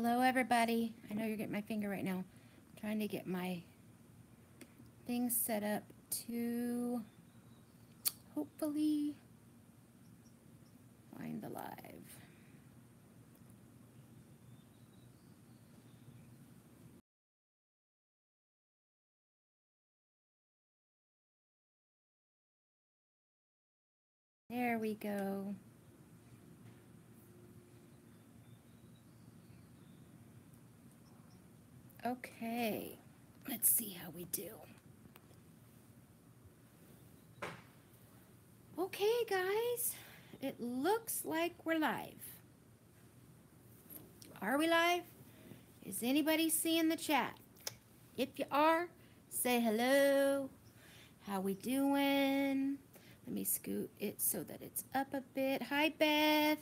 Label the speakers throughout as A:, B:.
A: Hello everybody. I know you're getting my finger right now. I'm trying to get my things set up to hopefully find the live. There we go. Okay, let's see how we do. Okay, guys, it looks like we're live. Are we live? Is anybody seeing the chat? If you are, say hello. How we doing? Let me scoot it so that it's up a bit. Hi, Beth.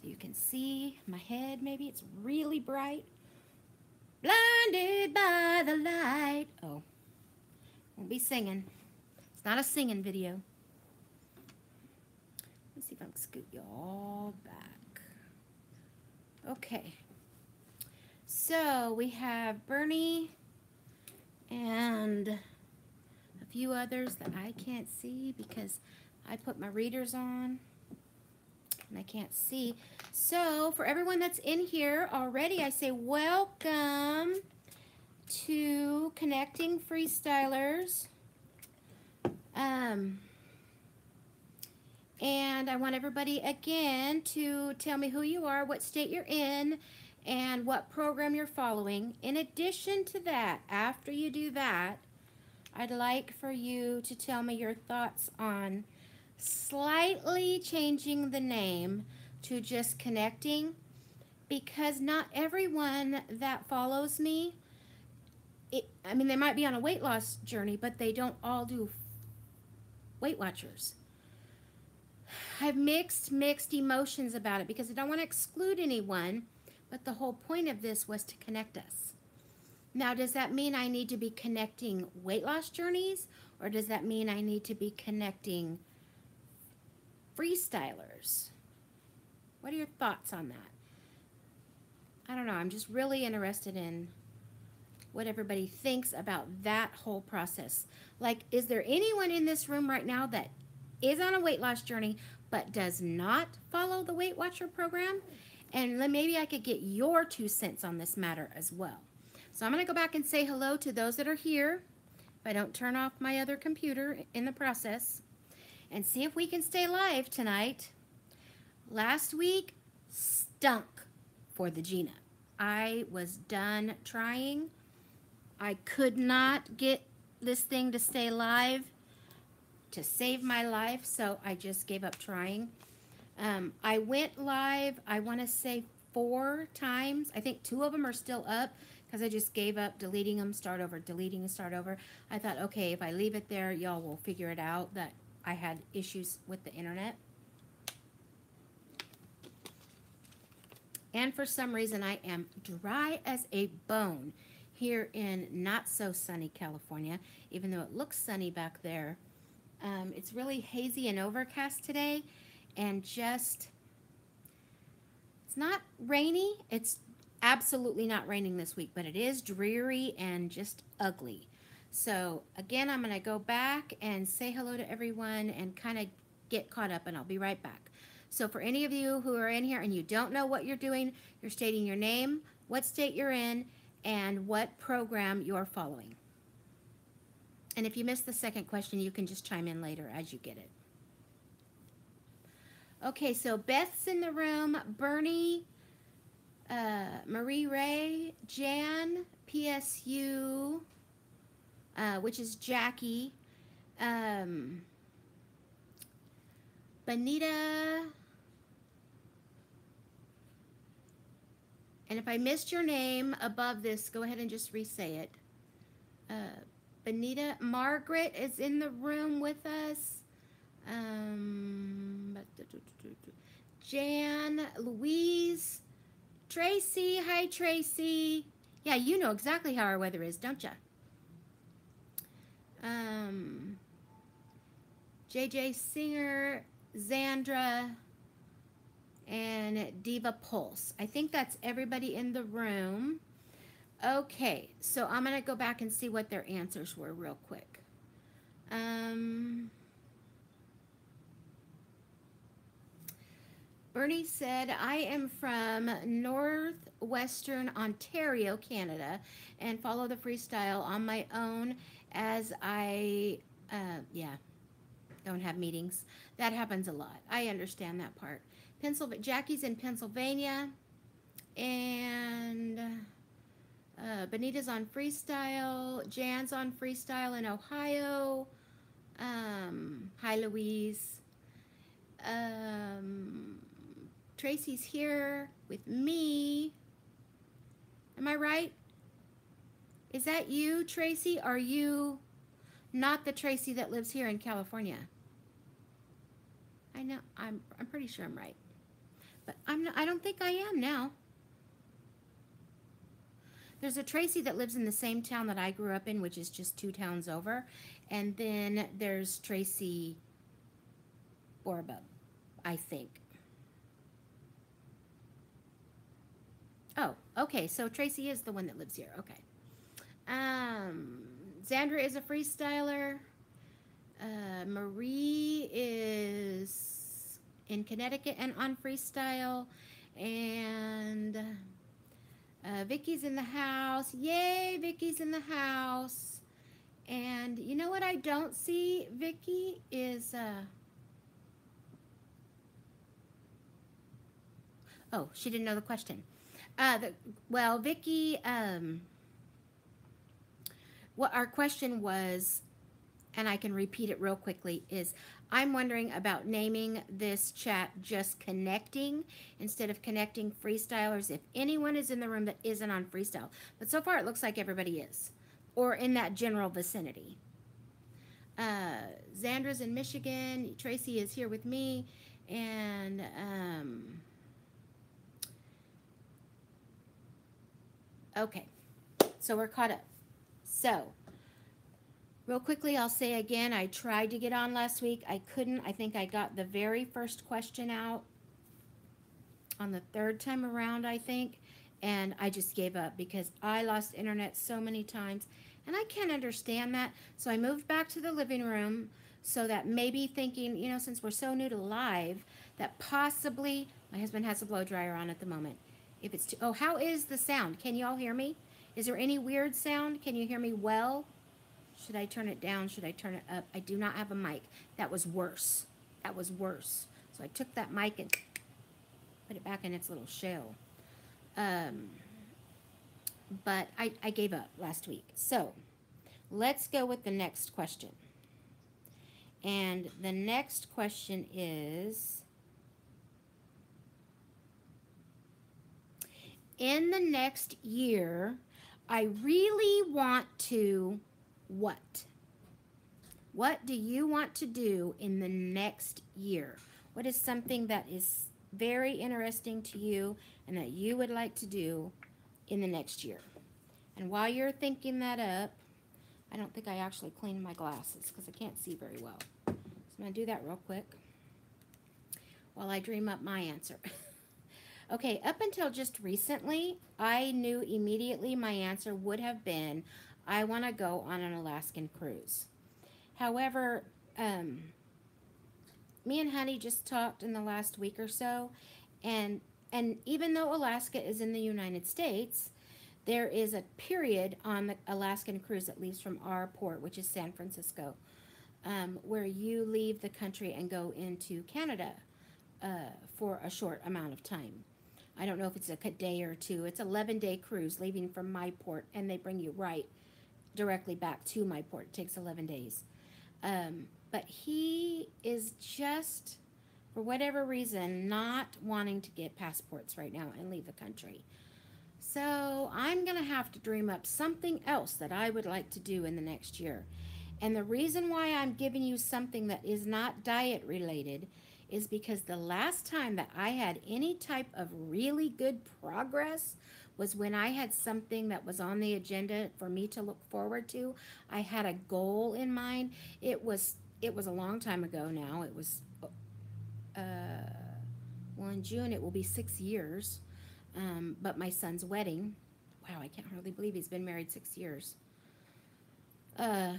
A: So you can see my head. Maybe it's really bright. Blinded by the light. Oh, won't be singing. It's not a singing video. Let's see if I can scoot you all back. Okay. So we have Bernie and a few others that I can't see because I put my readers on and I can't see. So for everyone that's in here already, I say welcome to Connecting Freestylers. And I want everybody again to tell me who you are, what state you're in, and what program you're following. In addition to that, after you do that, I'd like for you to tell me your thoughts on slightly changing the name to just Connecting, because not everyone that follows me, I mean, they might be on a weight loss journey, but they don't all do Weight Watchers. I have mixed emotions about it because I don't want to exclude anyone, but the whole point of this was to connect us. Now, does that mean I need to be connecting weight loss journeys, or does that mean I need to be connecting freestylers? What are your thoughts on that? I don't know. I'm just really interested in what everybody thinks about that whole process. Like, is there anyone in this room right now that is on a weight loss journey but does not follow the Weight Watcher program? And maybe I could get your 2 cents on this matter as well. So I'm going to go back and say hello to those that are here, if I don't turn off my other computer in the process, and see if we can stay live tonight. Last week stunk for the Gina. I was done trying. I could not get this thing to stay live to save my life, so I just gave up trying. I went live, I want to say 4 times. I think 2 of them are still up because I just gave up deleting them, start over, deleting and start over. I thought, okay, if I leave it there, y'all will figure it out that I had issues with the internet. And for some reason, I am dry as a bone here in not so sunny California, even though it looks sunny back there. It's really hazy and overcast today, and just, it's not rainy. It's absolutely not raining this week, but it is dreary and just ugly. So again, I'm going to go back and say hello to everyone and kind of get caught up, and I'll be right back. So for any of you who are in here and you don't know what you're doing, you're stating your name, what state you're in, and what program you're following. And if you missed the second question, you can just chime in later as you get it. Okay, so Beth's in the room, Bernie, Marie Ray, Jan, PSU, which is Jackie, Benita, and if I missed your name above this, go ahead and just re-say it. Benita, Margaret is in the room with us. Jan, Louise, Tracy, hi Tracy. Yeah, you know exactly how our weather is, don't ya? JJ Singer, Zandra, and Diva Pulse. I think that's everybody in the room. Okay, so I'm going to go back and see what their answers were real quick. Bernie said, I am from northwestern Ontario, Canada, and follow the freestyle on my own as I, yeah, don't have meetings. That happens a lot. I understand that part. Jackie's in Pennsylvania, and Benita's on freestyle. Jan's on freestyle in Ohio. Hi, Louise. Tracy's here with me. Am I right? Is that you, Tracy? Are you not the Tracy that lives here in California? I know. I'm pretty sure I'm right, but I don't think I am now. There's a Tracy that lives in the same town that I grew up in, which is just 2 towns over, and then there's Tracy Borba, I think. Oh, okay, so Tracy is the one that lives here. Okay. Xandra is a freestyler. Marie is in Connecticut and on freestyle. And Vicky's in the house. Yay, Vicky's in the house. And you know what I don't see, Vicky, is... oh, she didn't know the question. Well, Vicky, what our question was, and I can repeat it real quickly, is I'm wondering about naming this chat just connecting instead of connecting freestylers, if anyone is in the room that isn't on freestyle. But so far it looks like everybody is, or in that general vicinity. Xandra's in Michigan. Tracy is here with me. And okay, so we're caught up. So, real quickly, I'll say again, I tried to get on last week. I couldn't. I think I got the very first question out on the 3rd time around, I think, and I just gave up because I lost internet so many times, and I can't understand that. So I moved back to the living room so that maybe thinking, you know, since we're so new to live, that possibly, my husband has a blow dryer on at the moment. If it's too, oh, how is the sound? Can you all hear me? Is there any weird sound? Can you hear me well? Should I turn it down? Should I turn it up? I do not have a mic. That was worse. That was worse. So I took that mic and put it back in its little shell. But I gave up last week. So let's go with the next question. And the next question is, in the next year, I really want to what? What do you want to do in the next year? What is something that is very interesting to you and that you would like to do in the next year? And while you're thinking that up, I don't think I actually cleaned my glasses because I can't see very well. So I'm going to do that real quick while I dream up my answer. Okay, up until just recently, I knew immediately my answer would have been, I want to go on an Alaskan cruise. However, me and Honey just talked in the last week or so, and even though Alaska is in the United States, there is a period on the Alaskan cruise that leaves from our port, which is San Francisco, where you leave the country and go into Canada for a short amount of time. I don't know if it's a day or two. It's an 11-day cruise leaving from my port, and they bring you right directly back to my port. It takes 11 days. But he is just, for whatever reason, not wanting to get passports right now and leave the country. So I'm going to have to dream up something else that I would like to do in the next year. And the reason why I'm giving you something that is not diet related is because the last time that I had any type of really good progress was when I had something that was on the agenda for me to look forward to. I had a goal in mind. It was a long time ago now. It was, Well, in June it will be 6 years. But my son's wedding, wow, I can't hardly believe he's been married 6 years. Uh,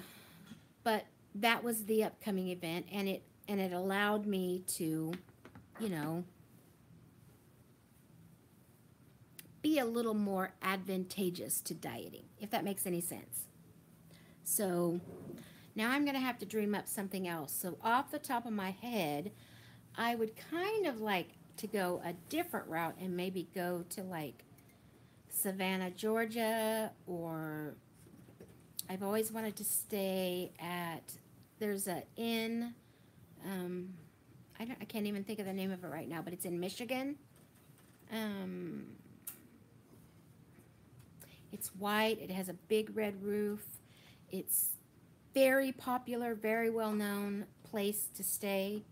A: but that was the upcoming event, and it allowed me to, you know, be a little more advantageous to dieting, if that makes any sense. So now I'm going to have to dream up something else. So off the top of my head, I would kind of like to go a different route and maybe go to like Savannah, Georgia, or I've always wanted to stay at, there's a inn, I can't even think of the name of it right now, but it's in Michigan. It's white, it has a big red roof, it's very popular, very well known place to stay.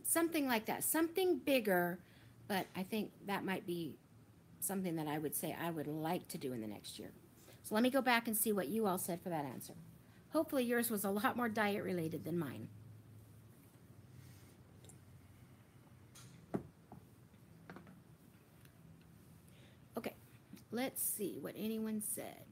A: Something like that, something bigger, but I think that might be something that I would say I would like to do in the next year. So let me go back and see what you all said for that answer. Hopefully yours was a lot more diet related than mine. Okay, let's see what anyone said.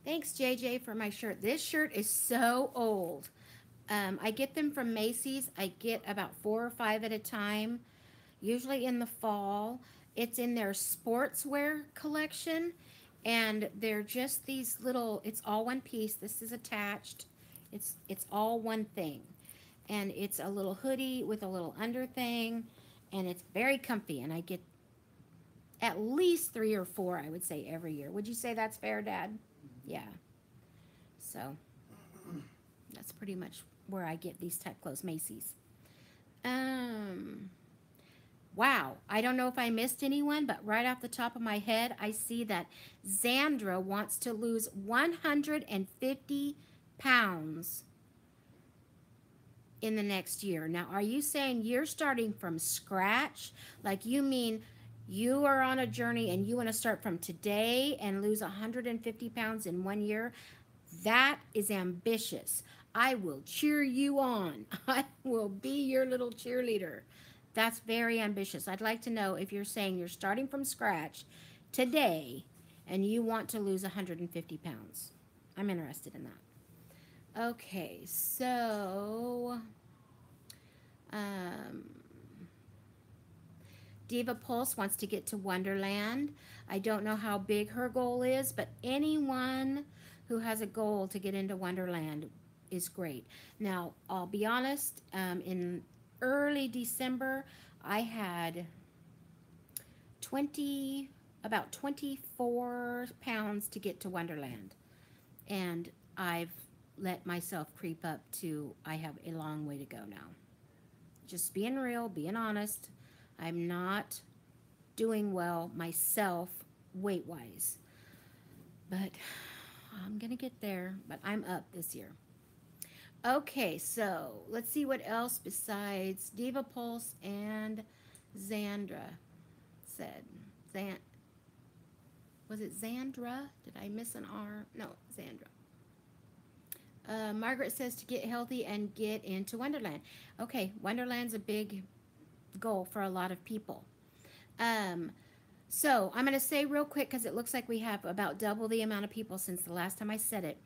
A: Thanks, JJ, for my shirt. This shirt is so old. I get them from Macy's. I get about 4 or 5 at a time, usually in the fall. It's in their sportswear collection, and they're just these little, it's all one piece. This is attached. It's all one thing. And it's a little hoodie with a little under thing, and it's very comfy, and I get at least 3 or 4, I would say, every year. Would you say that's fair, Dad? Yeah. So that's pretty much where I get these type clothes, Macy's. Wow, I don't know if I missed anyone, but right off the top of my head, I see that Zandra wants to lose 150 pounds in the next year. Now, are you saying you're starting from scratch? Like, you mean you are on a journey and you want to start from today and lose 150 pounds in 1 year? That is ambitious. I will cheer you on. I will be your little cheerleader. That's very ambitious. I'd like to know if you're saying you're starting from scratch today and you want to lose 150 pounds. I'm interested in that. Okay, so Diva Pulse wants to get to Wonderland. I don't know how big her goal is, but anyone who has a goal to get into Wonderland is great. Now, I'll be honest, in early December, I had about 24 pounds to get to Wonderland. And I've let myself creep up to, I have a long way to go now. Just being real, being honest. I'm not doing well myself weight-wise. But I'm going to get there. But I'm up this year. Okay, so let's see what else besides Diva Pulse and Zandra said. Was it Zandra? Did I miss an R? No, Zandra. Margaret says to get healthy and get into Wonderland. Okay, Wonderland's a big goal for a lot of people. So I'm going to say real quick, because it looks like we have about double the amount of people since the last time I said it.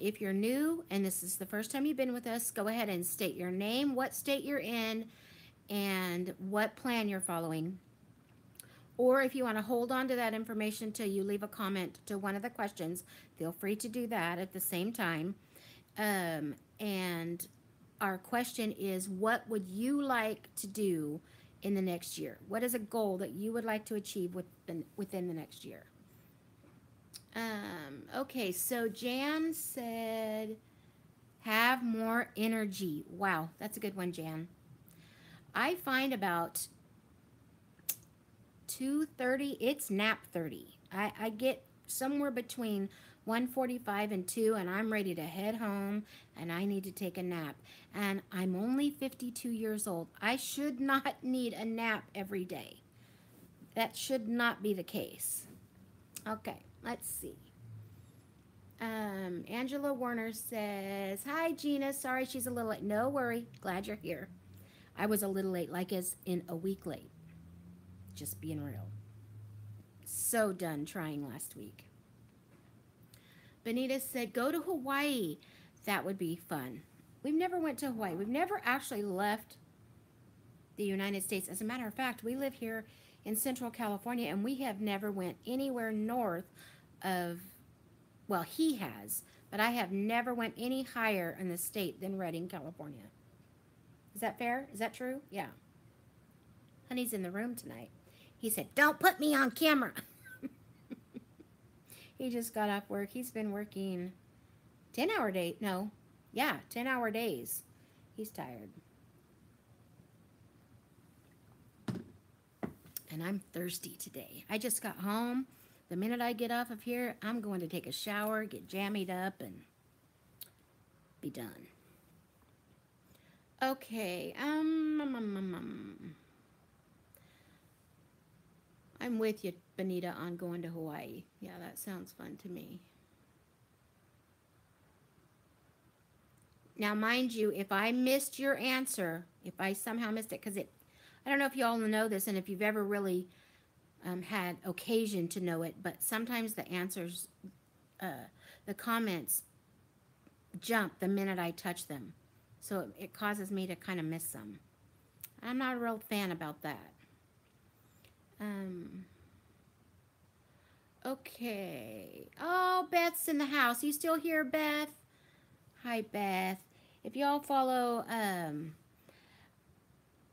A: If you're new and this is the first time you've been with us, go ahead and state your name, what state you're in, and what plan you're following. Or if you want to hold on to that information until you leave a comment to one of the questions, feel free to do that at the same time. And our question is, what would you like to do in the next year? What is a goal that you would like to achieve within the next year? Okay, so Jan said, have more energy. Wow, that's a good one, Jan. I find about 2:30, it's nap 30. I get somewhere between 1:45 and 2, and I'm ready to head home, and I need to take a nap. And I'm only 52 years old. I should not need a nap every day. That should not be the case. Okay, let's see. Angela Warner says, hi, Gina. Sorry she's a little late. No worry. Glad you're here. I was a little late, like as in a week late. Just being real. So done trying last week. Benita said, go to Hawaii. That would be fun. We've never went to Hawaii. We've never actually left the United States. As a matter of fact, we live here in Central California, and we have never went anywhere north of, well, he has, but I have never went any higher in the state than Redding, California. Is that fair? Is that true? Yeah. Honey's in the room tonight. He said, don't put me on camera. He just got off work. He's been working 10-hour day. No. Yeah, 10-hour days. He's tired. And I'm thirsty today. I just got home. The minute I get off of here, I'm going to take a shower, get jammied up, and be done. Okay. I'm with you, Benita, on going to Hawaii. Yeah, that sounds fun to me. Now, mind you, if I missed your answer, if I somehow missed it, because I don't know if you all know this and if you've ever really had occasion to know it, but sometimes the answers, the comments jump the minute I touch them. So it causes me to kind of miss some. I'm not a real fan about that. Okay. Oh, Beth's in the house. You still here, Beth? Hi, Beth. If y'all follow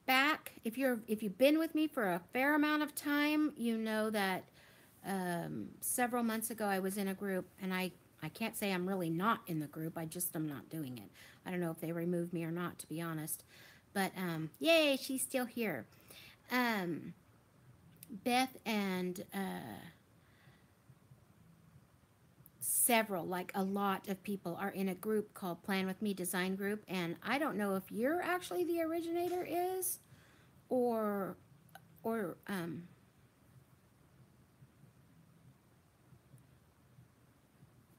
A: back, if you've been with me for a fair amount of time, you know that several months ago I was in a group, and I can't say I'm really not in the group. I just am not doing it. I don't know if they removed me or not, to be honest. But yay, she's still here. Beth and several, like a lot of people are in a group called Plan With Me Design Group, and I don't know if you're actually the originator is, or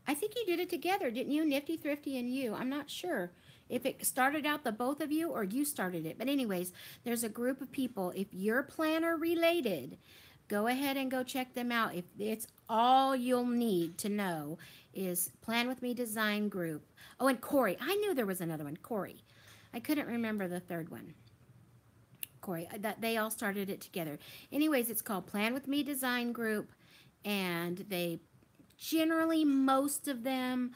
A: I think you did it together, didn't you? Nifty, Thrifty, and you. I'm not sure if it started out the both of you or you started it. But anyways, there's a group of people. If you're planner related, go ahead and go check them out. If it's all you'll need to know is Plan With Me Design Group. Oh, and Corey. I knew there was another one. Corey. I couldn't remember the third one. Corey. That they all started it together. Anyways, it's called Plan With Me Design Group, and they generally, most of them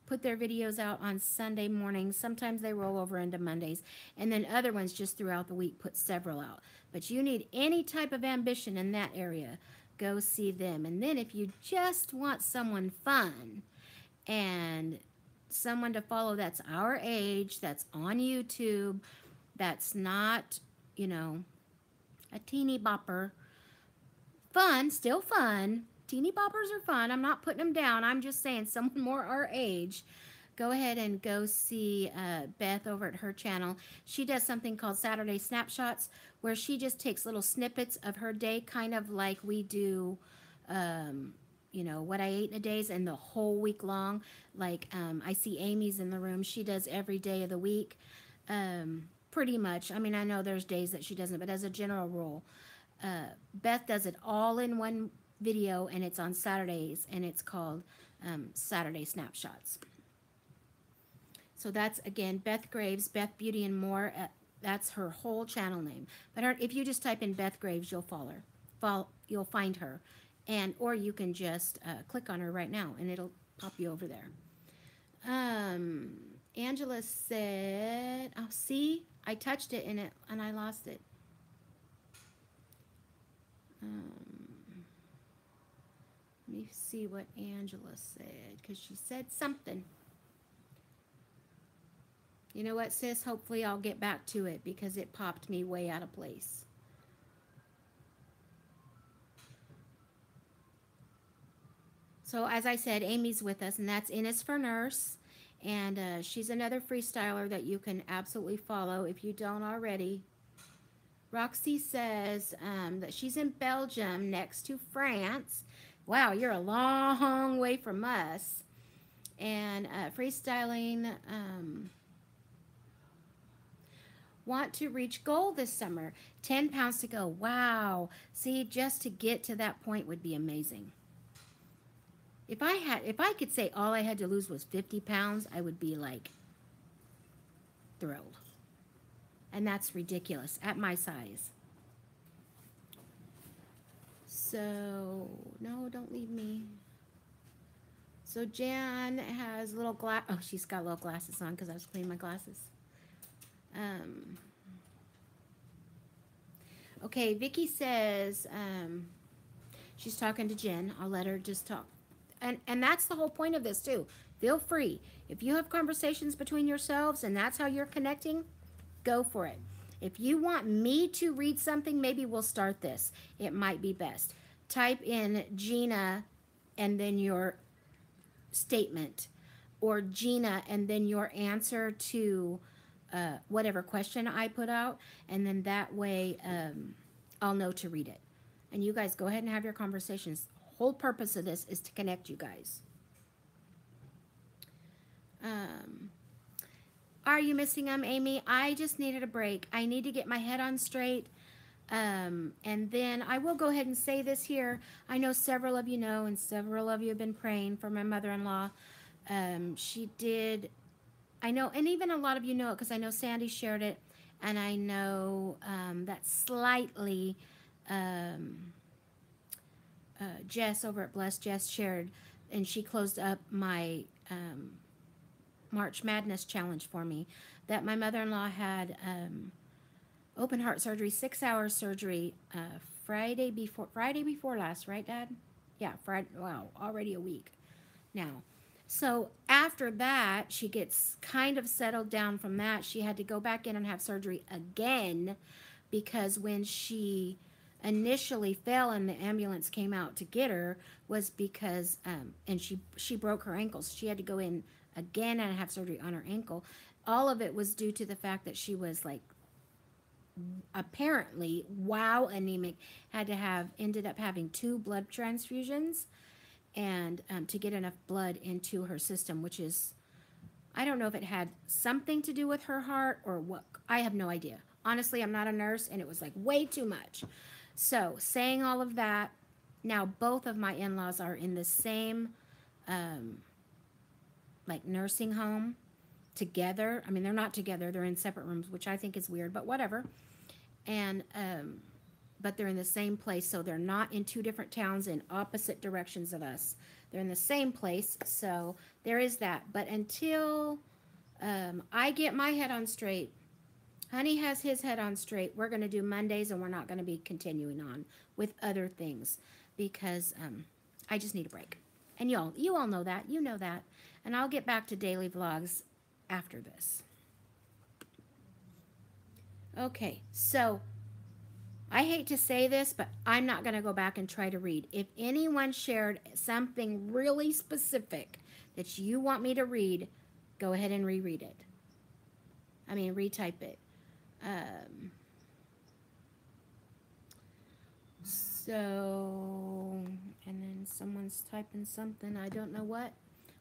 A: put their videos out on Sunday mornings. Sometimes they roll over into Mondays. And then other ones just throughout the week put several out. But you need any type of ambition in that area, go see them. And then if you just want someone fun and someone to follow that's our age, that's on YouTube, that's not, you know, a teeny bopper. Fun, still fun. Teeny boppers are fun. I'm not putting them down. I'm just saying someone more our age. Go ahead and go see Beth over at her channel. She does something called Saturday Snapshots, where she just takes little snippets of her day, kind of like we do, you know, what I ate in a days and the whole week long. Like I see Amy's in the room. She does every day of the week, pretty much. I mean, I know there's days that she doesn't, but as a general rule, Beth does it all in one video, and it's on Saturdays, and it's called Saturday Snapshots. So that's, again, Beth Graves, Beth Beauty and More. That's her whole channel name. But if you just type in Beth Graves, you'll you'll find her, or you can just click on her right now, and it'll pop you over there. Angela said, "Oh, see, I touched it and I lost it." Let me see what Angela said, because she said something. You know what, sis? Hopefully I'll get back to it, because it popped me way out of place. So as I said, Amy's with us, and that's N is for Nurse. And she's another freestyler that you can absolutely follow if you don't already. Roxy says that she's in Belgium next to France. Wow, you're a long way from us. And freestyling, want to reach goal this summer. 10 pounds to go. Wow. See, just to get to that point would be amazing. If I could say all I had to lose was 50 pounds, I would be like thrilled. And that's ridiculous at my size. So, no, don't leave me. So Jan has little oh, she's got little glasses on because I was cleaning my glasses. Okay, Vicky says she's talking to Jen. I'll let her just talk. And that's the whole point of this too. Feel free. If you have conversations between yourselves and that's how you're connecting, go for it. If you want me to read something, maybe we'll start this. It might be best. Type in Gina and then your statement, or Gina and then your answer to whatever question I put out, and then that way I'll know to read it. And you guys go ahead and have your conversations. The whole purpose of this is to connect you guys. Are you missing them, Amy? I just needed a break. I need to get my head on straight. And then I will go ahead and say this here. I know several of you know, and several of you have been praying for my mother-in-law. She did, I know, and even a lot of you know it because I know Sandy shared it, and I know that slightly Jess over at Blessed Jess shared, and she closed up my March Madness challenge for me, that my mother-in-law had open heart surgery, 6-hour surgery, Friday before last, right, Dad? Yeah, Friday. Wow, already a week now. So after that, she gets kind of settled down from that. She had to go back in and have surgery again because when she initially fell and the ambulance came out to get her was because, and she broke her ankles. She had to go in again and have surgery on her ankle. All of it was due to the fact that she was like apparently anemic, ended up having 2 blood transfusions and to get enough blood into her system, which is, I don't know if it had something to do with her heart or what. I have no idea. Honestly, I'm not a nurse, and it was like way too much. So saying all of that, now both of my in-laws are in the same like nursing home together. I mean, they're not together, they're in separate rooms, which I think is weird, but whatever. And but they're in the same place, so they're not in 2 different towns in opposite directions of us. They're in the same place, so there is that. But until I get my head on straight, Honey has his head on straight, we're going to do Mondays, and we're not going to be continuing on with other things because I just need a break. And you all know that. You know that. And I'll get back to daily vlogs after this. Okay, so I hate to say this, but I'm not going to go back and try to read. If anyone shared something really specific that you want me to read, go ahead and reread it. I mean, retype it. So, and then someone's typing something, I don't know what,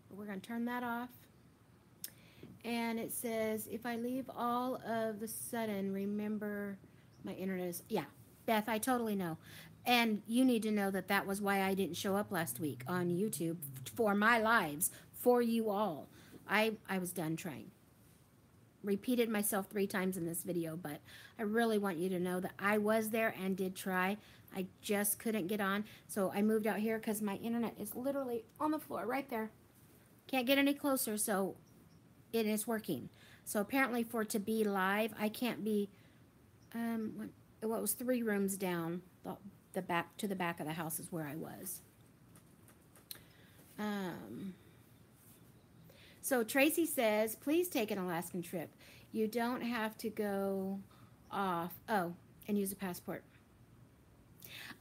A: but we're going to turn that off. And it says, if I leave all of the sudden, remember my internet is, yeah, Beth, I totally know. And you need to know that that was why I didn't show up last week on YouTube for my lives, for you all. I was done trying. Repeated myself 3 times in this video, but I really want you to know that I was there and did try. I just couldn't get on. So I moved out here because my internet is literally on the floor right there. Can't get any closer, so it is working. So apparently for to be live, I can't be, what was 3 rooms down, the back to the back of the house is where I was. So Tracy says, please take an Alaskan trip. You don't have to go off, and use a passport.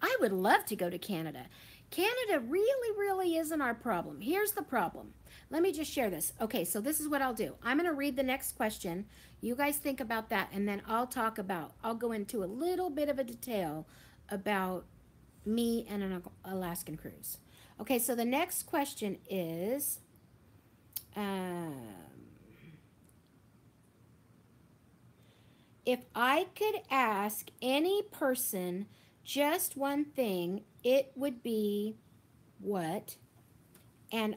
A: I would love to go to Canada. Canada really, really isn't our problem. Here's the problem. Let me just share this. Okay, so this is what I'll do. I'm going to read the next question. You guys think about that, and then I'll go into a little bit of a detail about me and an Alaskan cruise. Okay, so the next question is, um, if I could ask any person just one thing, it would be what? And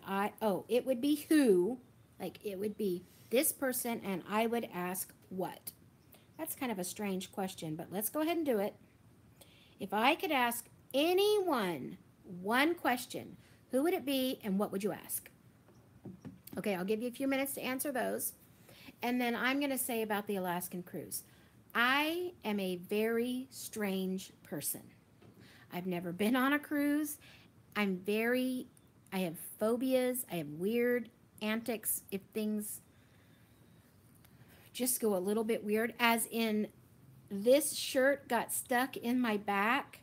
A: it would be who? Like it would be this person, and I would ask what? That's kind of a strange question, but let's go ahead and do it. If I could ask anyone one question, who would it be and what would you ask? Okay, I'll give you a few minutes to answer those. And then I'm going to say about the Alaskan cruise. I am a very strange person. I've never been on a cruise. I have phobias. I have weird antics if things just go a little bit weird. As in, this shirt got stuck in my back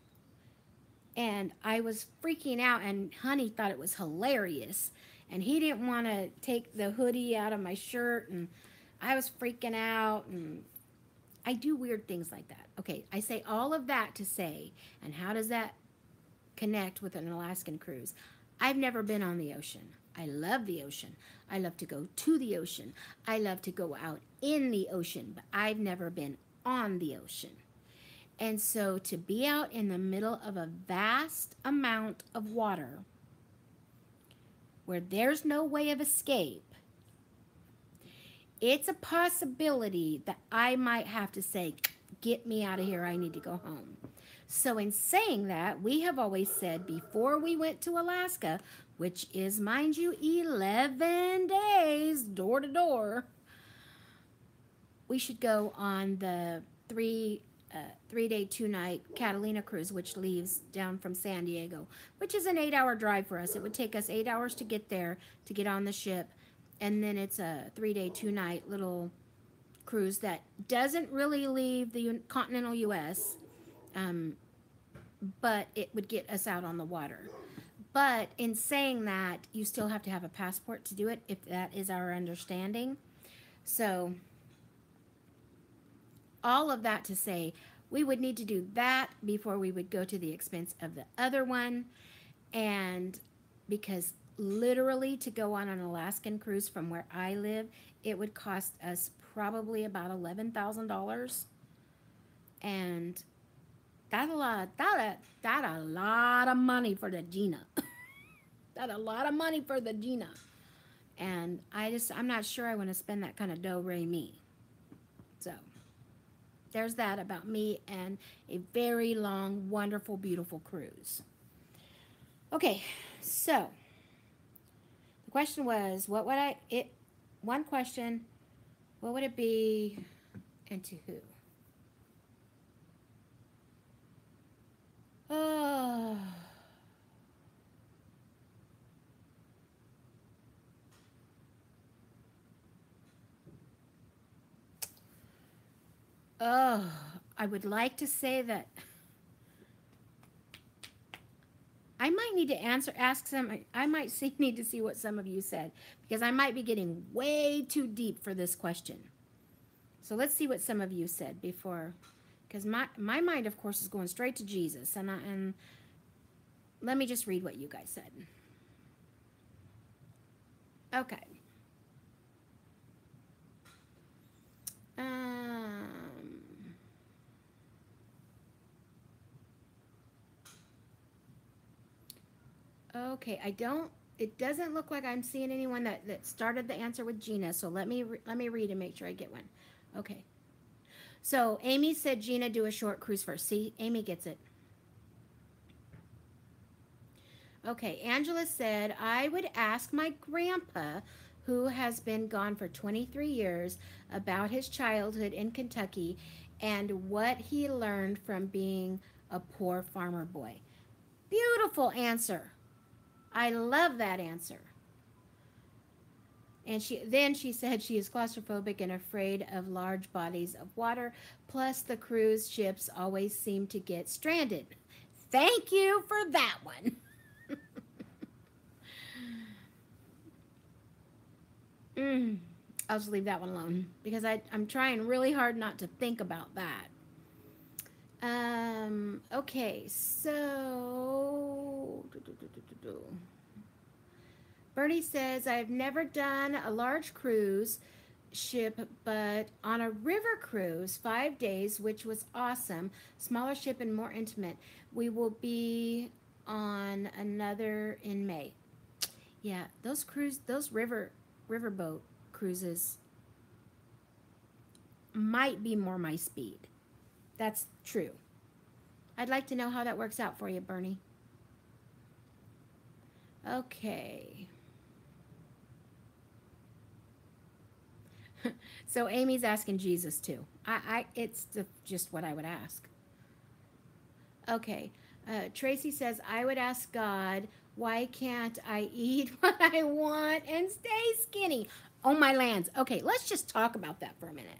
A: and I was freaking out, and honey thought it was hilarious. And he didn't want to take the hoodie out of my shirt, and I was freaking out, and I do weird things like that. Okay, I say all of that to say, and how does that connect with an Alaskan cruise? I've never been on the ocean. I love the ocean. I love to go to the ocean. I love to go out in the ocean, but I've never been on the ocean. And so to be out in the middle of a vast amount of water where there's no way of escape, it's a possibility that I might have to say, get me out of here, I need to go home. So in saying that, we have always said before we went to Alaska, which is, mind you, 11 days door to door, we should go on the 3-day, 2-night Catalina cruise, which leaves down from San Diego, which is an 8-hour drive for us. It would take us 8 hours to get there, to get on the ship. And then it's a 3-day, 2-night little cruise that doesn't really leave the continental U.S., but it would get us out on the water. But in saying that, you still have to have a passport to do it, if that is our understanding. So all of that to say, we would need to do that before we would go to the expense of the other one. And because literally to go on an Alaskan cruise from where I live, it would cost us probably about $11,000. And that's a lot of money for the Gina. That's a lot of money for the Gina. And I'm not sure I want to spend that kind of do-re-mi. So there's that about me and a very long, wonderful, beautiful cruise. Okay, so the question was, what would it be and to who? Oh. Oh, I would like to say that I might need to need to see what some of you said, because I might be getting way too deep for this question. So let's see what some of you said before, because my mind, of course, is going straight to Jesus, and let me just read what you guys said. Okay. Okay, it doesn't look like I'm seeing anyone that started the answer with Gina, so let me read and make sure I get one. Okay. So Amy said, Gina, do a short cruise first. See, Amy gets it. Okay, Angela said, I would ask my grandpa, who has been gone for 23 years, about his childhood in Kentucky and what he learned from being a poor farmer boy. Beautiful answer. I love that answer. And she said she is claustrophobic and afraid of large bodies of water, plus the cruise ships always seem to get stranded. Thank you for that one. I'll just leave that one alone, because I'm trying really hard not to think about that. Okay, so Bernie says, I've never done a large cruise ship, but on a river cruise, 5 days, which was awesome. Smaller ship and more intimate. We will be on another in May. Yeah, those riverboat cruises might be more my speed. That's true. I'd like to know how that works out for you, Bernie. Okay. So Amy's asking Jesus too. It's just what I would ask. Okay. Tracy says, I would ask God, why can't I eat what I want and stay skinny? Oh, my lands. Okay, let's just talk about that for a minute.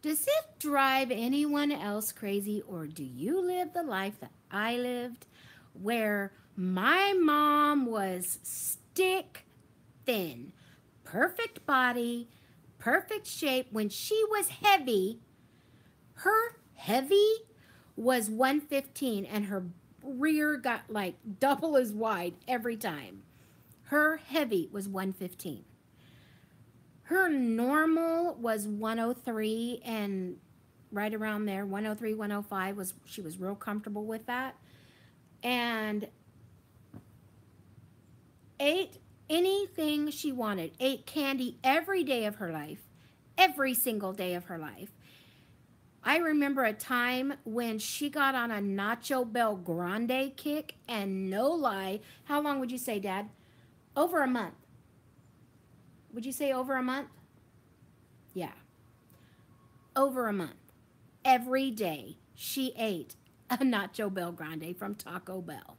A: Does it drive anyone else crazy, or do you live the life that I lived, where my mom was stick thin, perfect body, perfect shape? When she was heavy, her heavy was 115, and her rear got like double as wide every time. Her heavy was 115. Her normal was 103, and right around there, 103, 105 she was real comfortable with that. And ate anything she wanted. Ate candy every day of her life, every single day of her life. I remember a time when she got on a Nacho Bel Grande kick, and no lie, how long would you say, Dad? Over a month. Would you say over a month? Yeah. Over a month. Every day she ate a Nacho Bel Grande from Taco Bell.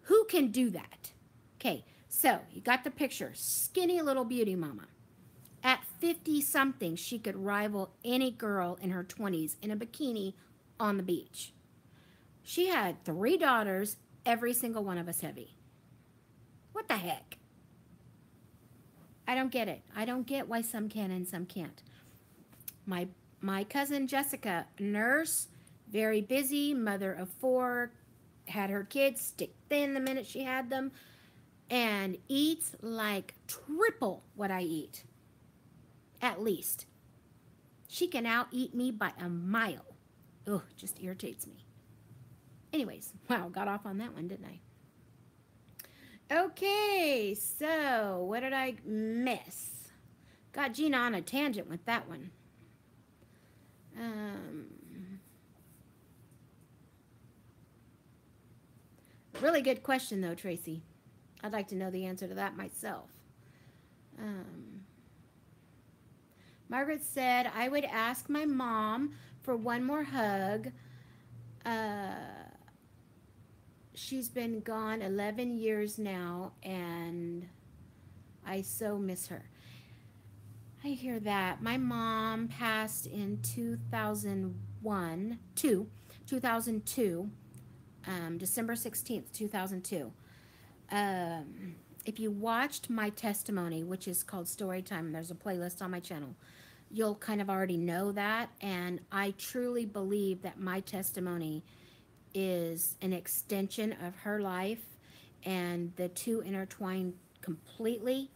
A: Who can do that? Okay, so you got the picture. Skinny little beauty mama. At 50-something, she could rival any girl in her 20s in a bikini on the beach. She had 3 daughters, every single one of us heavy. What the heck? I don't get it. I don't get why some can and some can't. My cousin Jessica, nurse, very busy, mother of 4, had her kids stick thin the minute she had them, and eats like triple what I eat. At least. She can out-eat me by a mile. Ugh, just irritates me. Anyways, wow, got off on that one, didn't I? Okay, so what did I miss? Got Gina on a tangent with that one. Really good question, though, Tracy. I'd like to know the answer to that myself. Margaret said, I would ask my mom for one more hug. She's been gone 11 years now, and I so miss her. I hear that. My mom passed in 2002, December 16th, 2002. If you watched my testimony, which is called Story Time, there's a playlist on my channel, you'll kind of already know that. And I truly believe that my testimony is an extension of her life, and the two intertwine completely.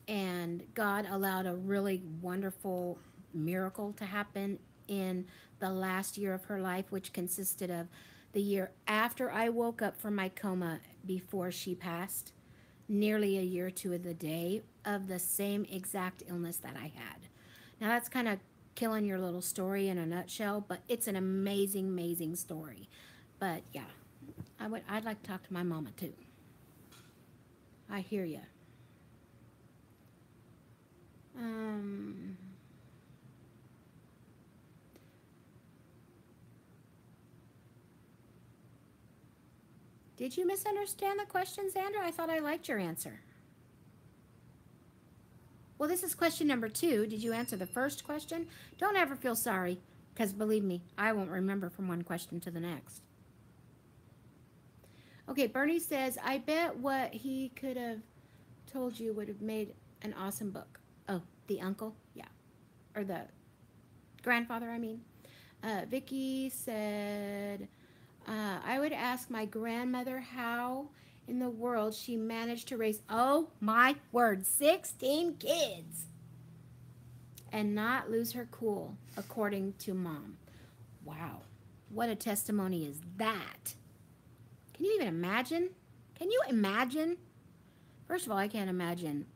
A: And God allowed a really wonderful miracle to happen in the last year of her life, which consisted of the year after I woke up from my coma before she passed, nearly a year to the day, of the same exact illness that I had. Now that's kind of killing your little story in a nutshell, but it's an amazing, amazing story. But yeah, I'd like to talk to my mama too. I hear ya. Did you misunderstand the question, Sandra? I thought I liked your answer. Well, this is question number 2. Did you answer the first question? Don't ever feel sorry, because believe me, I won't remember from one question to the next. Okay, Bernie says, I bet what he could have told you would have made an awesome book. Oh, the uncle? Yeah. Or the grandfather, I mean. Vicky said, I would ask my grandmother how in the world she managed to raise, oh my word, 16 kids and not lose her cool, according to mom. Wow, what a testimony is that? Can you even imagine? Can you imagine? First of all, I can't imagine.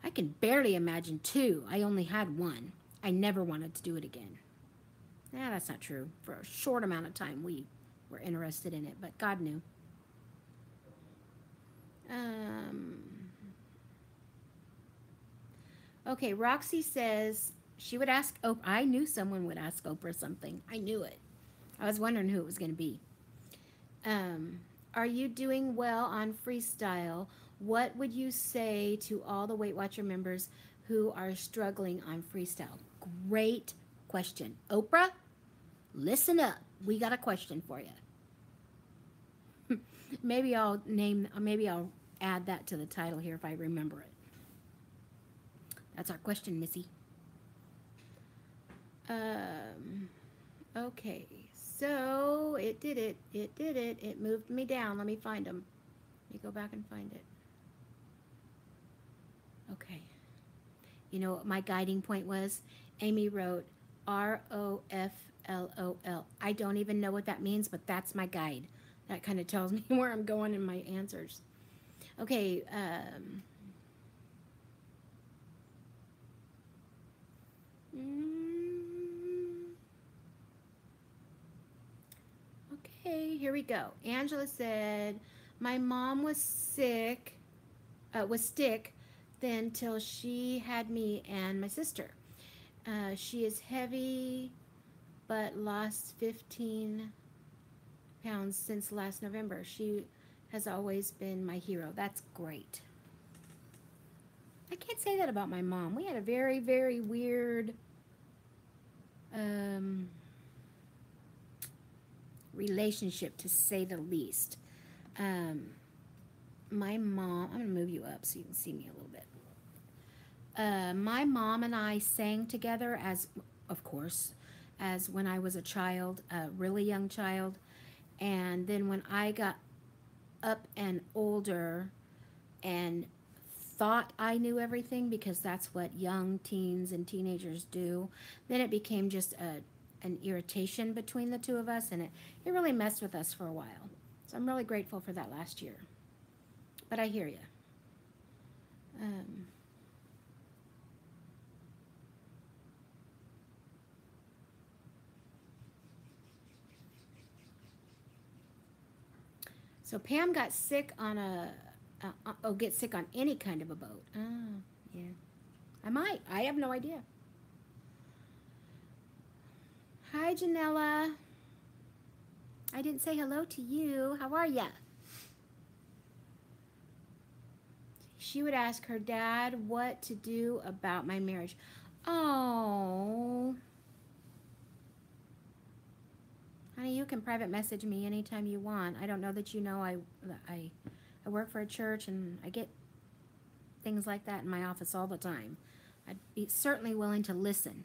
A: I can barely imagine two. I only had one. I never wanted to do it again. Yeah, that's not true. For a short amount of time, we were interested in it, but God knew. Okay, Roxy says she would ask Oprah. I knew someone would ask Oprah something. I knew it. I was wondering who it was going to be. Are you doing well on freestyle? What would you say to all the Weight Watcher members who are struggling on freestyle? Great question. Oprah, listen up. We got a question for you. Maybe I'll add that to the title here if I remember it. That's our question, Missy. Okay, so it did it. It did it. It moved me down. Let me find them. Let me go back and find it. Okay. You know what my guiding point was? Amy wrote ROFLOL. I don't even know what that means, but that's my guide. That kind of tells me where I'm going in my answers. Okay. Okay, here we go. Angela said, my mom was sick, then till she had me and my sister. She is heavy, but lost 15 pounds since last November. She has always been my hero. That's great. I can't say that about my mom. We had a very, very weird relationship, to say the least. My mom, I'm going to move you up so you can see me a little bit. My mom and I sang together of course, as when I was a child, a really young child. And then when I got up and older and thought I knew everything, because that's what young teens and teenagers do, then it became just an irritation between the two of us, and it really messed with us for a while. So I'm really grateful for that last year. But I hear you. So Pam got sick on get sick on any kind of a boat. Oh, yeah. I might. I have no idea. Hi, Janella. I didn't say hello to you. How are ya? She would ask her dad what to do about my marriage. Oh. Honey, you can private message me anytime you want. I don't know that you know I work for a church, and I get things like that in my office all the time. I'd be certainly willing to listen.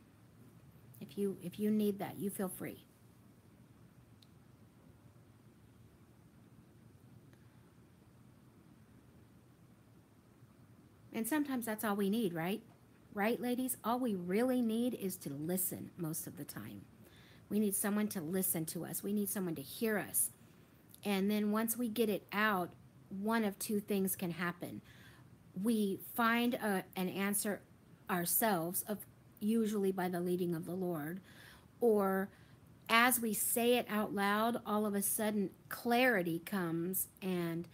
A: If you need that, you feel free. And sometimes that's all we need, right? Right, ladies? All we really need is to listen most of the time. We need someone to listen to us. We need someone to hear us. And then once we get it out, one of two things can happen. We find an answer ourselves, usually by the leading of the Lord, or as we say it out loud, all of a sudden clarity comes, and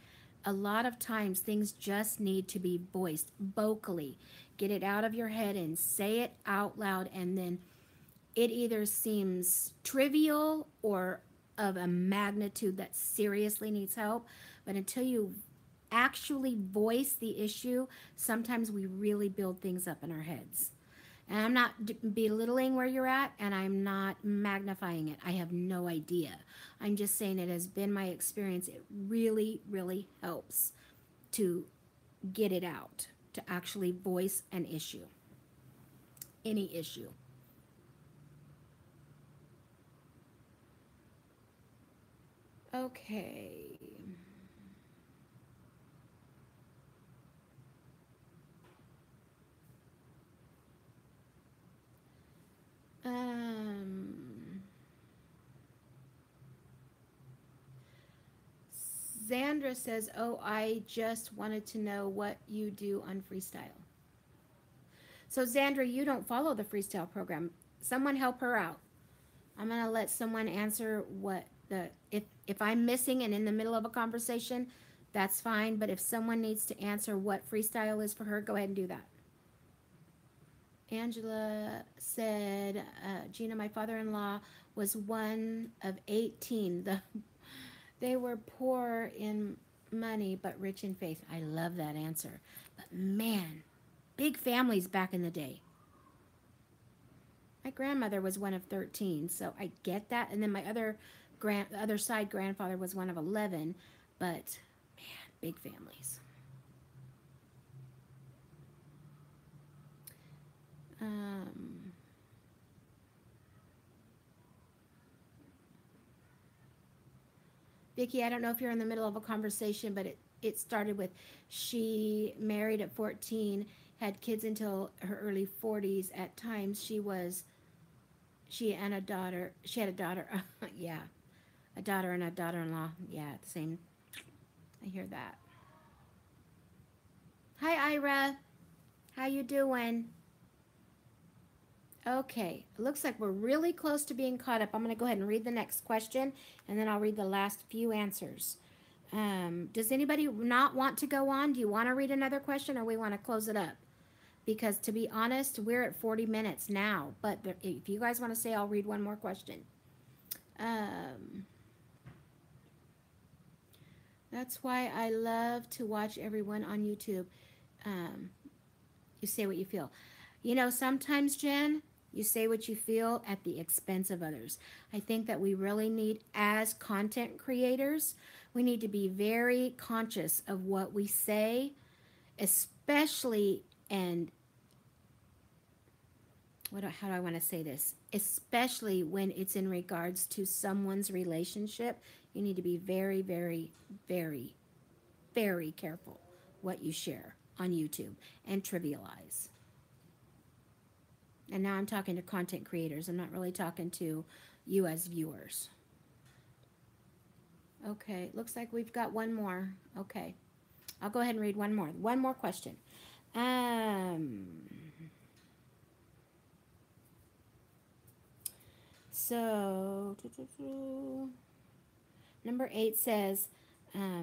A: a lot of times things just need to be voiced vocally. Get it out of your head and say it out loud, and then it either seems trivial or of a magnitude that seriously needs help. But until you actually voice the issue, sometimes we really build things up in our heads. And I'm not belittling where you're at, and I'm not magnifying it. I have no idea. I'm just saying it has been my experience. It really, really helps to get it out, to actually voice an issue, any issue. Okay. Zandra says, oh, I just wanted to know what you do on Freestyle. So Zandra, you don't follow the Freestyle program. Someone help her out. I'm going to let someone answer what the, if I'm missing and in the middle of a conversation, that's fine. But if someone needs to answer what Freestyle is for her, go ahead and do that. Angela said, Gina, my father-in-law was one of 18. They were poor in money, but rich in faith. I love that answer. But man, big families back in the day. My grandmother was one of 13, so I get that. And then my other side grandfather was one of 11, but man, big families. Vicki, I don't know if you're in the middle of a conversation, but it started with she married at 14, had kids until her early 40s. At times she had a daughter. Yeah, a daughter and a daughter-in-law. Yeah, same. I hear that. Hi, Ira. How you doing? Okay, it looks like we're really close to being caught up. I'm going to go ahead and read the next question, and then I'll read the last few answers. Does anybody not want to go on? Do you want to read another question, or we want to close it up? Because to be honest, we're at 40 minutes now. But if you guys want to say, I'll read one more question. That's why I love to watch everyone on YouTube. You say what you feel. You know, sometimes, Jen, you say what you feel at the expense of others. I think that we really need, as content creators, we need to be very conscious of what we say, especially, and how do I want to say this? Especially when it's in regards to someone's relationship. You need to be very, very, very, very careful what you share on YouTube and trivialize. And now I'm talking to content creators. I'm not really talking to you as viewers. Okay, looks like we've got one more. Okay, I'll go ahead and read one more. One more question. So, number 8 says, I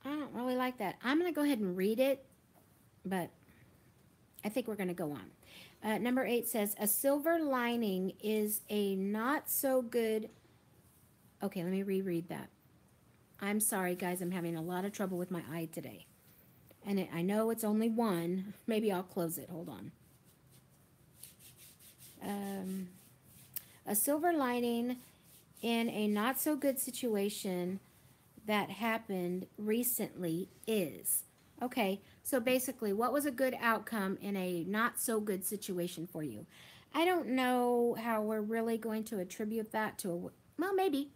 A: don't really like that. I'm going to go ahead and read it, but I think we're going to go on. Number 8 says, a silver lining is a not so good... Okay, let me reread that. I'm sorry, guys. I'm having a lot of trouble with my eye today. And I know it's only one. Maybe I'll close it. Hold on. A silver lining in a not so good situation that happened recently is... Okay, so basically, what was a good outcome in a not so good situation for you? I don't know how we're really going to attribute that to well, maybe.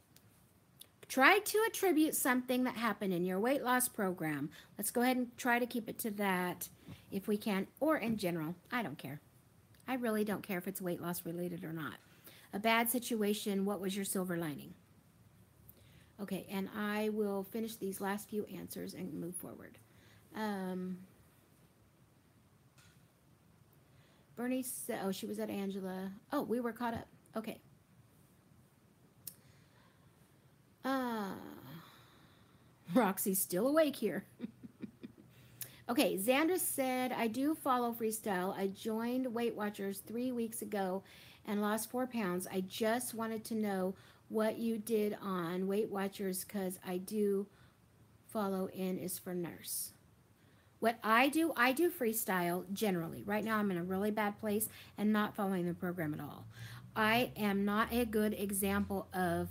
A: Try to attribute something that happened in your weight loss program. Let's go ahead and try to keep it to that if we can, or in general. I don't care. I really don't care if it's weight loss related or not. A bad situation, what was your silver lining? Okay, and I will finish these last few answers and move forward. Bernie said, oh, she was at Angela. Oh, we were caught up. Okay. Roxy's still awake here. Okay, Xandra said, I do follow Freestyle. I joined Weight Watchers 3 weeks ago and lost 4 pounds. I just wanted to know what you did on Weight Watchers because I do follow in is for nurse. What I do Freestyle generally. Right now I'm in a really bad place and not following the program at all. I am not a good example of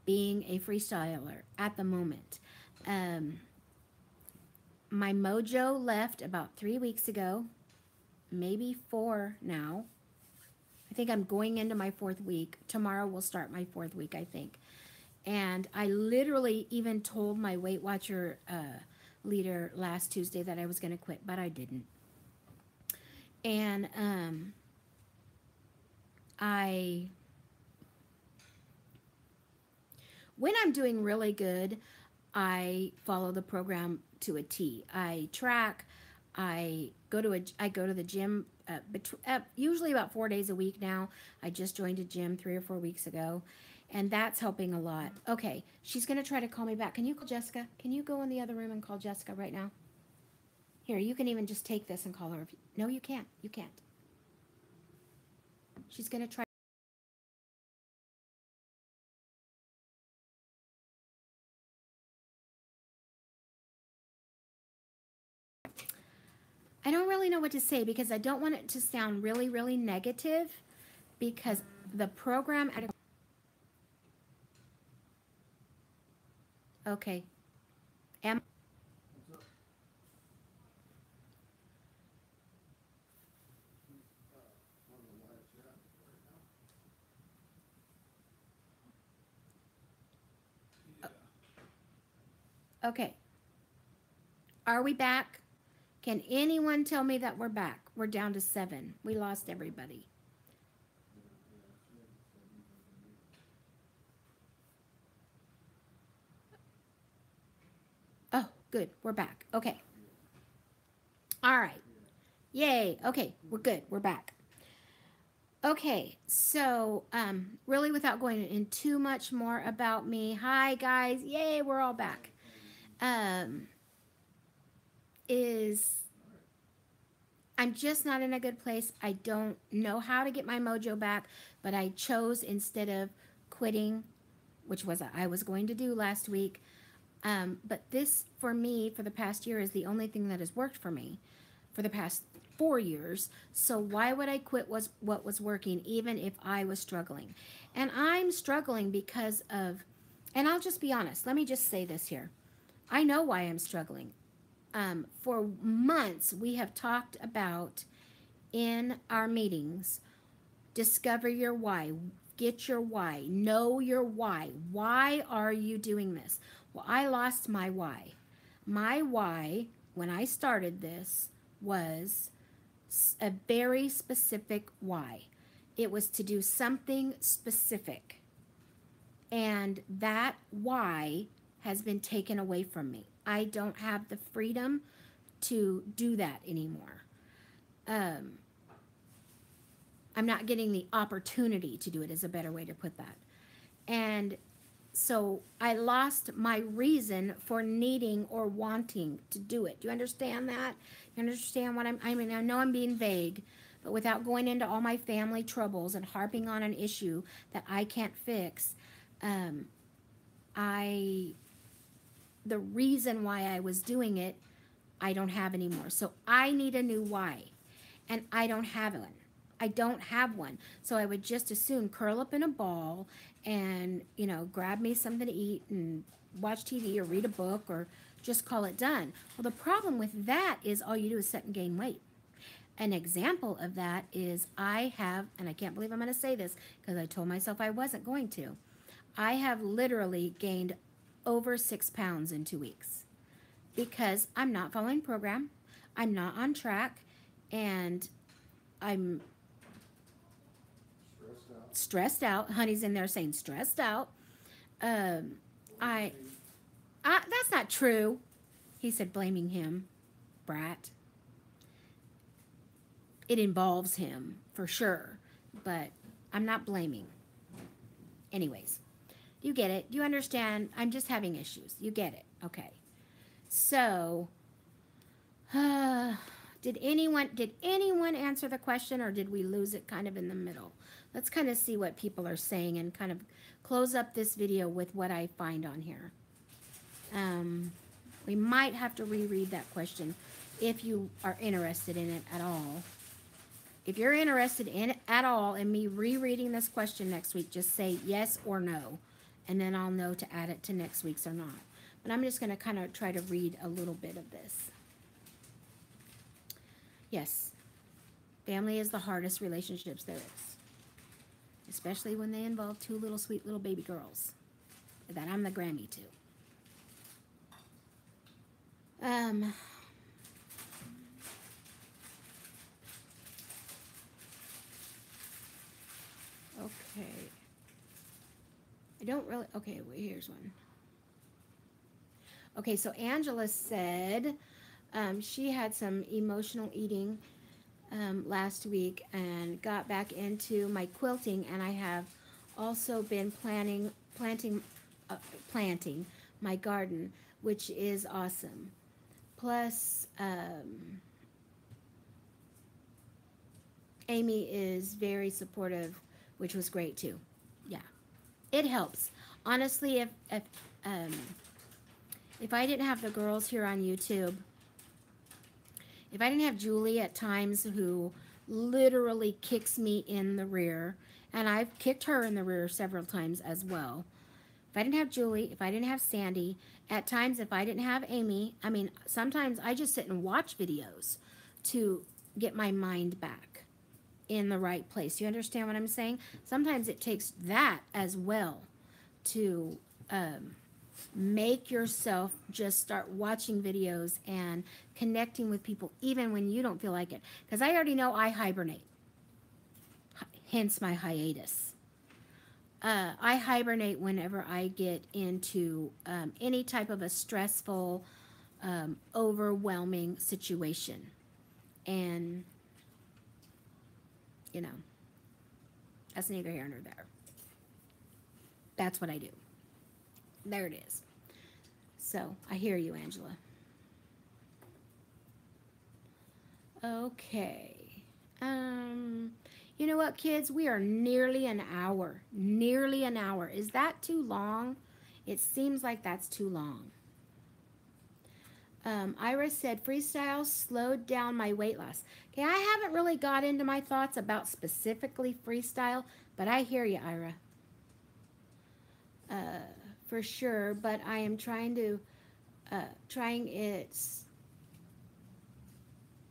A: being a freestyler at the moment. My mojo left about 3 weeks ago, maybe 4 now. I think I'm going into my 4th week. Tomorrow will start my 4th week, I think. And I literally even told my Weight Watcher leader last Tuesday that I was going to quit, but I didn't. And When I'm doing really good, I follow the program to a T. I track. I go to the gym usually about 4 days a week now. I just joined a gym 3 or 4 weeks ago, and that's helping a lot. Okay, she's gonna try to call me back. Can you call Jessica? Can you go in the other room and call Jessica right now? Here, you can even just take this and call her. No, you can't. You can't. She's gonna try. I don't really know what to say because I don't want it to sound really, really negative because the program at okay. Am okay. Are we back? Can anyone tell me that we're back? We're down to 7. We lost everybody. Oh, good. We're back. Okay. All right. Yay. Okay, we're good. We're back. Okay, so really without going in too much more about me. Hi guys. Yay, we're all back. Is I'm just not in a good place. I don't know how to get my mojo back, but I chose instead of quitting, which was I was going to do last week. But this, for me, for the past year, is the only thing that has worked for me for the past 4 years. So why would I quit what was working, even if I was struggling? And I'm struggling because of, and I'll just be honest. Let me just say this here. I know why I'm struggling. For months, we have talked about in our meetings, discover your why, get your why, know your why. Why are you doing this? Well, I lost my why. My why, when I started this, was a very specific why. It was to do something specific. And that why has been taken away from me. I don't have the freedom to do that anymore. I'm not getting the opportunity to do it, is a better way to put that. And so I lost my reason for needing or wanting to do it. Do you understand that? You understand what I mean, I know I'm being vague, but without going into all my family troubles and harping on an issue that I can't fix, the reason why I was doing it, I don't have anymore. So I need a new why, and I don't have one. I don't have one. So I would just as soon curl up in a ball and, grab me something to eat and watch TV or read a book or just call it done. Well, the problem with that is all you do is sit and gain weight. An example of that is I have, and I can't believe I'm going to say this because I told myself I wasn't going to, I have literally gained over 6 pounds in 2 weeks because I'm not following program, I'm not on track, and I'm stressed out. Honey's in there saying stressed out. I that's not true. He said, blaming him, brat. It involves him for sure, but I'm not blaming. Anyways, you get it. You understand? I'm just having issues. You get it. Okay. So, did anyone answer the question, or did we lose it kind of in the middle? Let's kind of see what people are saying and kind of close up this video with what I find on here. We might have to reread that question if you are interested in it at all. If you're interested in it at all in me rereading this question next week, just say yes or no, and then I'll know to add it to next week's or not. But I'm just going to kind of try to read a little bit of this. Yes, family is the hardest relationships there is, especially when they involve 2 little sweet little baby girls that I'm the Grammy to. Okay. I don't really, okay, wait, here's one. Okay, so Angela said she had some emotional eating last week and got back into my quilting, and I have also been planting my garden, which is awesome. Plus, Amy is very supportive, which was great too. Yeah, it helps. Honestly, um, if I didn't have the girls here on YouTube, if I didn't have Julie at times who literally kicks me in the rear, and I've kicked her in the rear several times as well. If I didn't have Julie, if I didn't have Sandy, at times if I didn't have Amy, I mean, sometimes I just sit and watch videos to get my mind back in the right place. You understand what I'm saying? Sometimes it takes that as well to make yourself just start watching videos and connecting with people even when you don't feel like it. Because I already know I hibernate, hence my hiatus. I hibernate whenever I get into any type of a stressful, overwhelming situation. And, you know, that's neither here nor there. That's what I do. There it is. So, I hear you, Angela. Okay. You know what, kids? We are nearly an hour. Nearly an hour. Is that too long? It seems like that's too long. Ira said, freestyle slowed down my weight loss. Okay, I haven't really got into my thoughts about specifically freestyle, but I hear you, Ira. For sure, but I am trying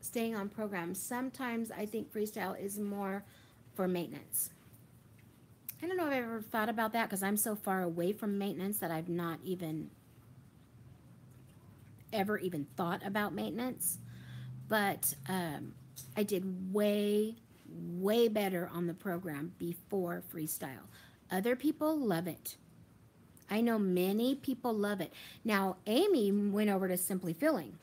A: staying on program. Sometimes I think freestyle is more for maintenance. I don't know if I've ever thought about that because I'm so far away from maintenance that I've not ever even thought about maintenance. But I did way better on the program before freestyle. Other people love it. I know many people love it. Now, Amy went over to Simply Filling.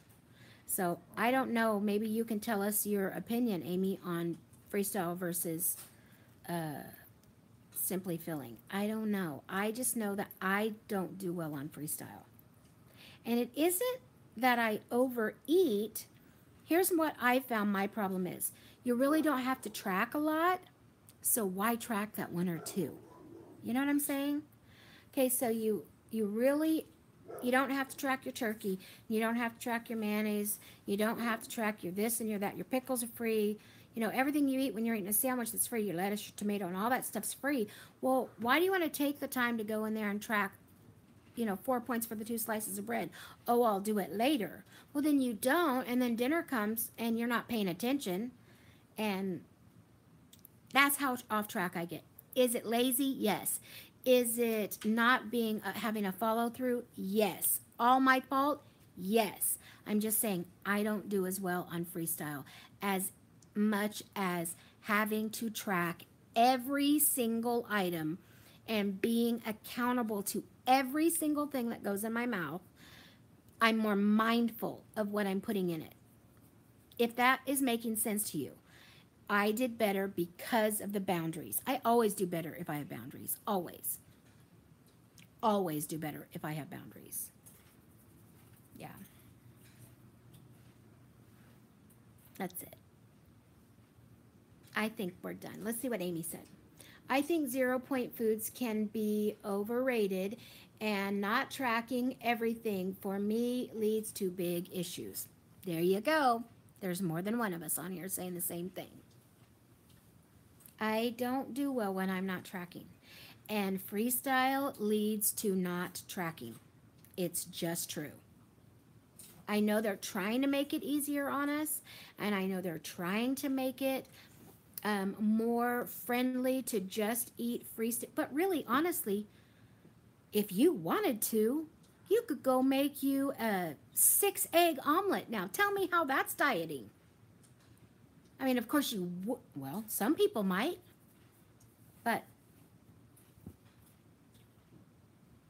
A: So, I don't know. Maybe you can tell us your opinion, Amy, on freestyle versus Simply Filling. I don't know. I just know that I don't do well on freestyle. And it isn't that I overeat. Here's what I found my problem is. You really don't have to track a lot. So, why track that one or two? You know what I'm saying? Okay, so you don't have to track your turkey. You don't have to track your mayonnaise. You don't have to track your this and your that. Your pickles are free. You know, everything you eat when you're eating a sandwich that's free. Your lettuce, your tomato, and all that stuff's free. Well, why do you want to take the time to go in there and track, 4 points for the 2 slices of bread? Oh, I'll do it later. Well, then you don't, and then dinner comes, and you're not paying attention. And that's how off track I get. Is it lazy? Yes. Is it not having a follow through? Yes. All my fault? Yes. I'm just saying I don't do as well on freestyle as much as having to track every single item and being accountable to every single thing that goes in my mouth. I'm more mindful of what I'm putting in it. If that is making sense to you. I did better because of the boundaries. I always do better if I have boundaries. Always. Always do better if I have boundaries. Yeah. That's it. I think we're done. Let's see what Amy said. I think 0 point foods can be overrated, and not tracking everything for me leads to big issues. There you go. There's more than one of us on here saying the same thing. I don't do well when I'm not tracking. And freestyle leads to not tracking. It's just true. I know they're trying to make it easier on us, and I know they're trying to make it more friendly to just eat freestyle. But really, honestly, if you wanted to, you could go make you a 6-egg omelet. Now, tell me how that's dieting. I mean, of course well, some people might, but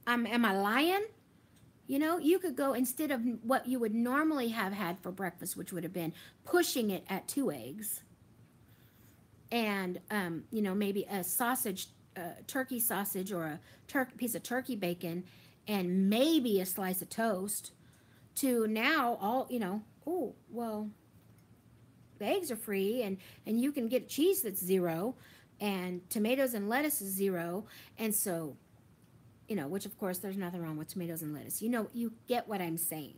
A: Am I lying? You know, you could go instead of what you would normally have had for breakfast, which would have been pushing it at 2 eggs and, you know, maybe a sausage, turkey sausage or a piece of turkey bacon and maybe a slice of toast to now all, you know, oh, well, the eggs are free and you can get cheese that's 0 and tomatoes and lettuce is 0. And so, you know, which of course there's nothing wrong with tomatoes and lettuce. You know, you get what I'm saying.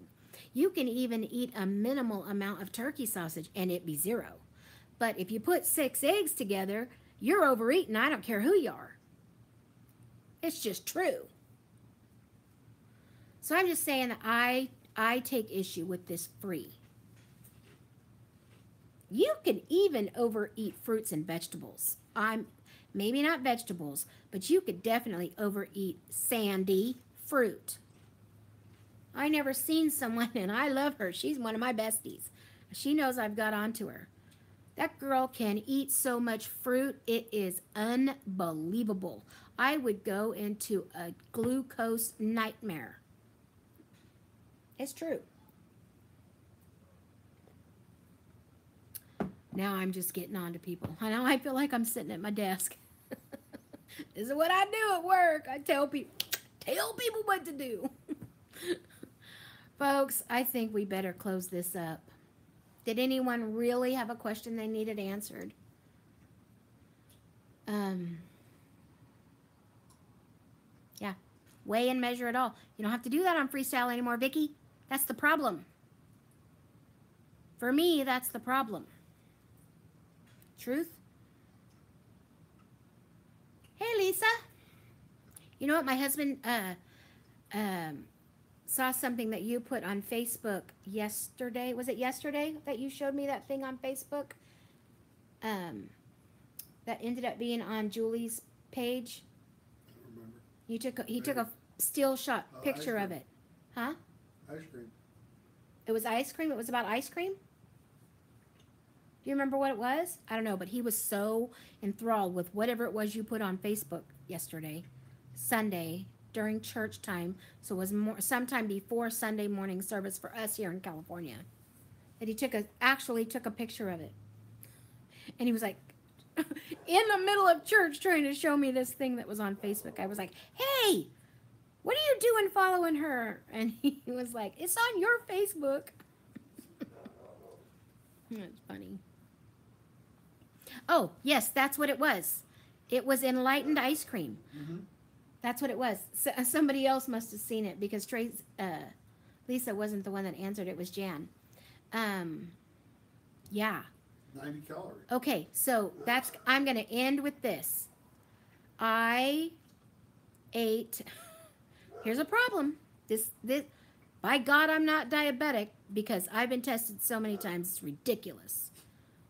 A: You can even eat a minimal amount of turkey sausage and it be 0. But if you put 6 eggs together, you're overeating. I don't care who you are. It's just true. So I'm just saying that I take issue with this free. You can even overeat fruits and vegetables. Maybe not vegetables, but you could definitely overeat sandy fruit. I never seen someone, and I love her. She's one of my besties. She knows I've got onto her. That girl can eat so much fruit, it is unbelievable. I would go into a glucose nightmare. It's true. Now I'm just getting on to people. I know I feel like I'm sitting at my desk. This is what I do at work. I tell people what to do. Folks, I think we better close this up. Did anyone really have a question they needed answered? Yeah. Weigh and measure it all. You don't have to do that on Freestyle anymore, Vicki. That's the problem. For me, that's the problem. Truth? Hey, Lisa. You know what? My husband saw something that you put on Facebook yesterday. Was it yesterday that you showed me that thing on Facebook? That ended up being on Julie's page.
B: I don't remember.
A: He took a still shot picture of it. Huh?
B: Ice cream.
A: It was ice cream? It was about ice cream? Do you remember what it was? I don't know, but he was so enthralled with whatever it was you put on Facebook yesterday, Sunday, during church time. So it was sometime before Sunday morning service for us here in California. That he actually took a picture of it. And he was like, in the middle of church trying to show me this thing that was on Facebook. I was like, hey, what are you doing following her? And he was like, it's on your Facebook. That's funny. Oh, yes, that's what it was. It was enlightened ice cream.
B: Mm-hmm.
A: That's what it was. So, somebody else must have seen it because Lisa wasn't the one that answered. It was Jan. Yeah.
B: 90 calories.
A: Okay, so I'm going to end with this. I ate, here's a problem. This, by God, I'm not diabetic because I've been tested so many times. It's ridiculous.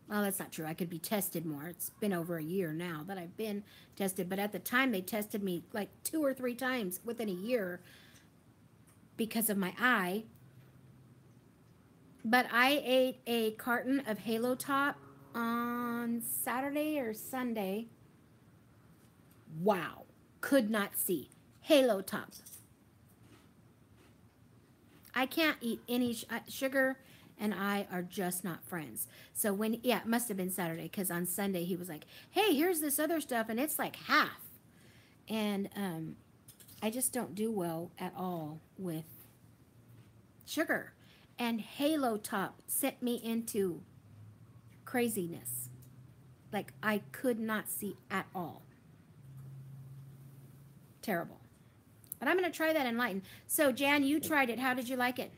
A: Well, that's not true. I could be tested more. It's been over a year now that I've been tested. But at the time, they tested me like 2 or 3 times within a year because of my eye. But I ate a carton of Halo Top on Saturday or Sunday. Wow. Could not see. Halo Tops. I can't eat any sugar, and I are just not friends. So it must have been Saturday, because on Sunday he was like, hey, here's this other stuff, and it's like half. And I just don't do well at all with sugar. And Halo Top sent me into craziness. Like, I could not see at all. Terrible. But I'm going to try that Enlighten. So, Jan, you tried it. How did you like it?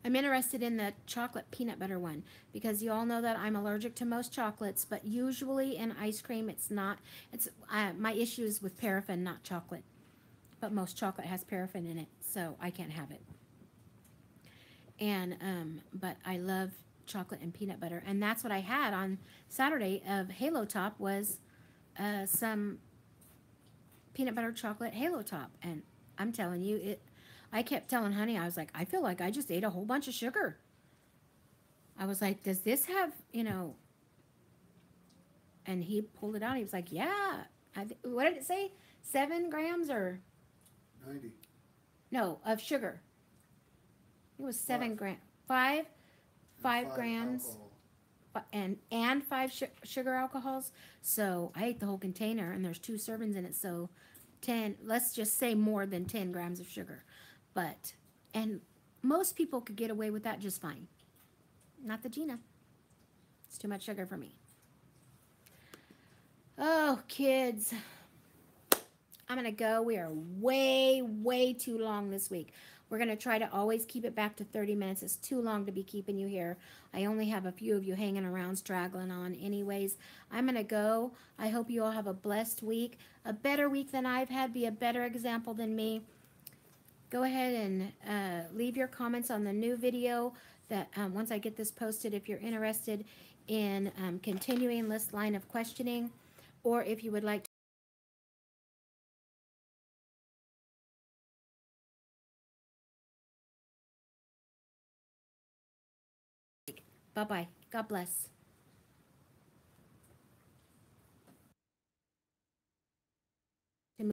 A: I'm interested in the chocolate peanut butter one because you all know that I'm allergic to most chocolates, but usually in ice cream it's not. My issue is with paraffin, not chocolate. But most chocolate has paraffin in it, so I can't have it. And but I love chocolate and peanut butter, and that's what I had on Saturday of Halo Top was some peanut butter chocolate Halo Top, and I'm telling you it. I kept telling Honey, I was like, I feel like I just ate a whole bunch of sugar. I was like, does this have, and he pulled it out. He was like, yeah. What did it say? 7 grams or
B: 90.
A: No, of sugar. It was 7
B: Five.
A: grams. 5
B: And
A: grams
B: alcohol.
A: and 5 sugar alcohols. So I ate the whole container, and there's 2 servings in it. So 10. Let's just say more than 10 grams of sugar. But and most people could get away with that just fine. Not the Gina. It's too much sugar for me. Oh, kids. I'm going to go. We are way, way too long this week. We're going to try to always keep it back to 30 minutes. It's too long to be keeping you here. I only have a few of you hanging around, straggling on anyways. I'm going to go. I hope you all have a blessed week. A better week than I've had. Be a better example than me. Go ahead and leave your comments on the new video that once I get this posted, if you're interested in continuing this line of questioning, or if you would like to. Bye-bye. God bless.